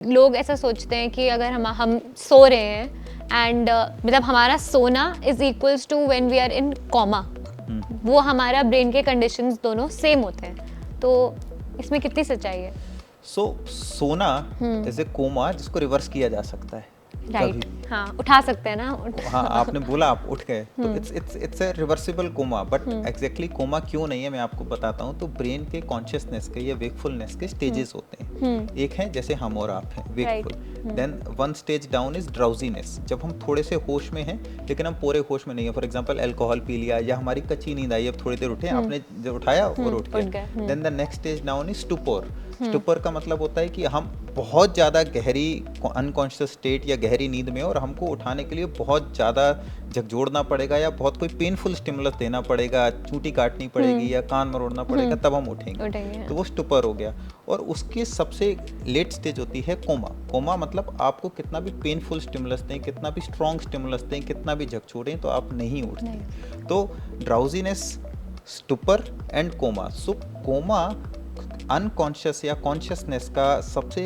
लोग ऐसा सोचते हैं कि अगर हम सो रहे हैं एंड मतलब हमारा सोना is equals to when we are in coma, वो हमारा ब्रेन के कंडीशंस दोनों सेम होते हैं, तो इसमें कितनी सच्चाई है? सोना इज ए कोमा जिसको रिवर्स किया जा सकता है। राइट, हाँ, उठा सकते हैं ना। हाँ, आपने बोला आप उठ गए, तो it's a reversible coma, but exactly coma क्यों नहीं है मैं आपको बताता हूँ। तो ब्रेन के कॉन्शियसनेस के या वेकफुलनेस के स्टेजेस होते हैं। एक है जैसे हम और आप हैं wakeful, then one stage down is drowsiness, जब हम थोड़े से होश में हैं लेकिन हम पूरे होश में नहीं है। फॉर एग्जांपल अल्कोहल पी लिया या हमारी कच्ची नींद आई, अब थोड़ी देर उठे, आपने जब उठाया और उठ गए। Then the next stage down is stupor. Stupor का मतलब होता है कि हम बहुत ज़्यादा गहरी अनकॉन्शियस स्टेट या गहरी नींद में, और हमको उठाने के लिए बहुत ज़्यादा झकझोरना पड़ेगा या बहुत कोई पेनफुल स्टिमुलस देना पड़ेगा, चूंटी काटनी पड़ेगी या कान मरोड़ना पड़ेगा, तब हम उठेंगे। तो वो स्टुपर हो गया। और उसकी सबसे लेट स्टेज होती है कोमा। कोमा मतलब आपको कितना भी पेनफुल स्टिमुलस दें, कितना भी स्ट्रॉन्ग स्टिमुलस दें, कितना भी झकझोरें, तो आप नहीं उठते। तो drowsiness, stupor and coma. So coma unconscious या कॉन्शियसनेस का सबसे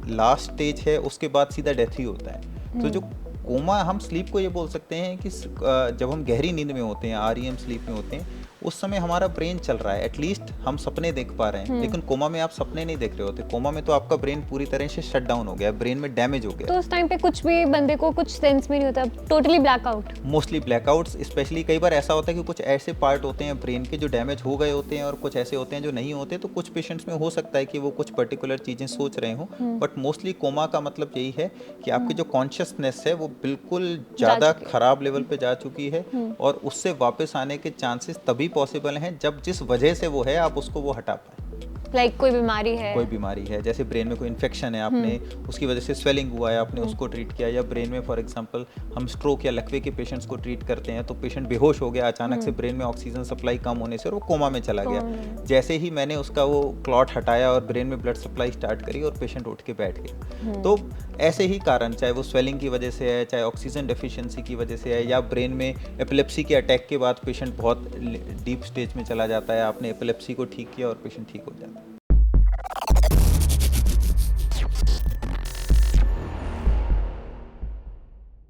लास्ट स्टेज है, उसके बाद सीधा डेथ ही होता है। तो जो कोमा, हम स्लीप को ये बोल सकते हैं कि जब हम गहरी नींद में होते हैं, आरईएम स्लीप में होते हैं, उस समय हमारा ब्रेन चल रहा है, एटलीस्ट हम सपने देख पा रहे हैं। लेकिन कोमा में आप सपने नहीं देख रहे होते। कोमा में तो आपका ब्रेन पूरी तरह से शट डाउन हो गया, ब्रेन में डैमेज हो गया। तो उस टाइम पे कुछ भी बंदे को कुछ सेंस में नहीं होता, totally blackout. Mostly blackouts, specially कई बार ऐसा होता है कि कुछ ऐसे पार्ट होते हैं ब्रेन के जो डैमेज हो गए होते हैं और कुछ ऐसे होते हैं जो नहीं होते। तो कुछ पेशेंट्स में हो सकता है कि वो कुछ पर्टिकुलर चीज़ें सोच रहे हों, बट मोस्टली कोमा का मतलब यही है कि आपकी जो कॉन्शियसनेस है वो बिल्कुल ज़्यादा खराब लेवल पे जा चुकी है, और उससे वापस आने के चांसेस तभी पॉसिबल हैं जब जिस वजह से वो है आप उसको वो हटा पाए। लाइक कोई बीमारी है, कोई बीमारी है, जैसे ब्रेन में कोई इन्फेक्शन है, आपने उसकी वजह से स्वेलिंग हुआ है, आपने उसको ट्रीट किया, या ब्रेन में फॉर एग्जांपल हम स्ट्रोक या लकवे के पेशेंट्स को ट्रीट करते हैं, तो पेशेंट बेहोश हो गया अचानक से, ब्रेन में ऑक्सीजन सप्लाई कम होने से, और वो कोमा में चला गया। जैसे ही मैंने उसका वो क्लॉट हटाया और ब्रेन में ब्लड सप्लाई स्टार्ट करी और पेशेंट उठ के बैठ गया। तो ऐसे ही कारण, चाहे वो स्वेलिंग की वजह से है, चाहे ऑक्सीजन डेफिशिएंसी की वजह से है, या ब्रेन में एपिलेप्सी के अटैक के बाद पेशेंट बहुत डीप स्टेज में चला जाता है, आपने एपिलेप्सी को ठीक किया और पेशेंट ठीक हो जाता है।